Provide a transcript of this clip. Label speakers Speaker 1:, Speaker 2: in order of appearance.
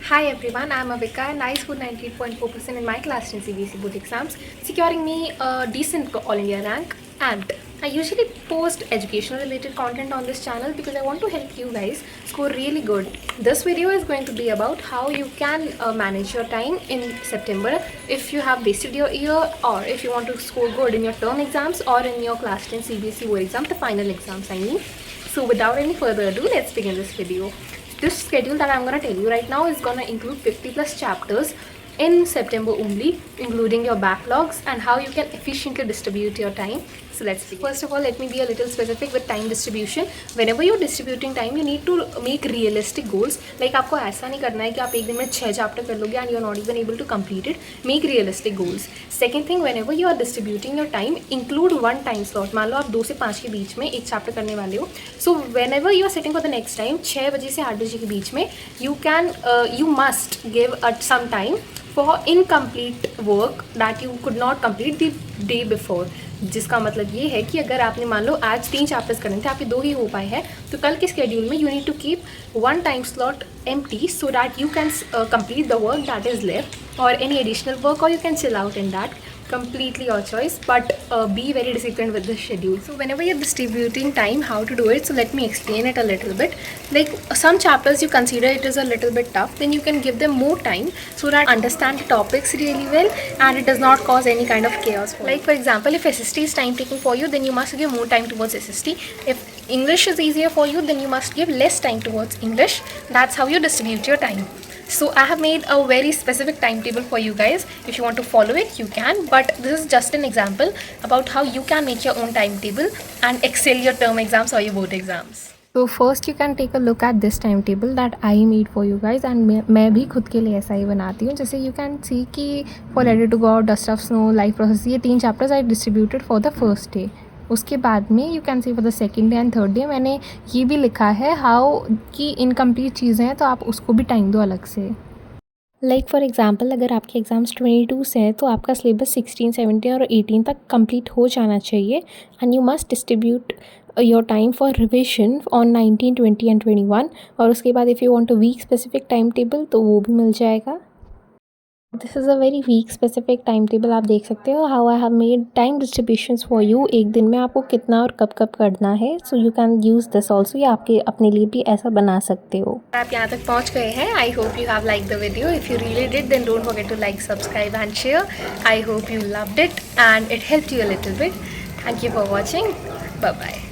Speaker 1: Hi everyone, I'm Avika and I scored 98.4% in my class 10 CBSE board exams, securing me a decent All India rank. And I usually post educational related content on this channel because I want to help you guys score really good. This video is going to be about how you can manage your time in September if you have wasted your year, or if you want to score good in your term exams or in your class 10 CBSE board exam, the final exams I mean. So without any further ado, let's begin this video. This schedule that I'm gonna tell you right now is gonna include 50 plus chapters in September only, including your backlogs and how you can efficiently distribute your time. So let's begin. First of all, let me be a little specific with time distribution. Whenever you're distributing time, you need to make realistic goals. Like आपको ऐसा नहीं करना है कि आप एक दिन में 6 चैप्टर कर लोगे and you're not even able to complete it. Make realistic goals. Second thing, whenever you are distributing your time, include one time slot. मान लो आप 2 से 5 के बीच में एक चैप्टर करने वाले हो. So whenever you are sitting for the next time, 6 बजे से 8 बजे के बीच में, you must give some time for incomplete work that you could not complete the day before. जिसका मतलब ये है कि अगर आपने मान लो आज 3 चैप्टर्स करने थे, आपके 2 ही हो पाए हैं, तो कल के स्केड्यूल में you need to keep one time slot empty so that you can complete the work that is left, or any additional work, or you can chill out in that. Completely your choice, but be very disciplined with the schedule. So whenever you're distributing time, how to do it, so let me explain it a little bit. Like some chapters you consider it is a little bit tough, then you can give them more time so that understand the topics really well and it does not cause any kind of chaos. Like for example, if SST is time taking for you, then you must give more time towards SST. If English is easier for you, then you must give less time towards English. That's how you distribute your time. So I have made a very specific timetable for you guys. If you want to follow it, you can, but this is just an example about how you can make your own timetable and excel your term exams or your board exams. So first you can take a look at this timetable that I made for you guys, and मैं भी खुद के लिए ऐसा ही बनाती हूँ. जैसे you can see कि for Letter to God, Dust of Snow, Life Process, ये 3 chapters I distributed for the first day. उसके बाद में you can see for the second day and third day मैंने ये भी लिखा है हाउ कि इनकम्प्लीट चीज़ें हैं तो आप उसको भी टाइम दो अलग से. लाइक फॉर एग्जांपल, अगर आपके एग्ज़ाम्स 22 से हैं तो आपका सिलेबस 16, 17 और 18 तक कंप्लीट हो जाना चाहिए, and you must distribute your time for revision on 19, 20 and 21. और उसके बाद if you want to week specific time table तो वो भी मिल जाएगा. This is a very week specific time table. आप देख सकते हो how I have made time distributions for you. एक दिन में आपको कितना और कब कब करना है. So you can use this also, या आपके अपने लिए भी ऐसा बना सकते हो. आप यहाँ तक पहुँच गए हैं. I hope you have like the video. If you really did then don't forget to like, subscribe and share. I hope you loved it and it helped you a little bit. Thank you for watching. Bye bye.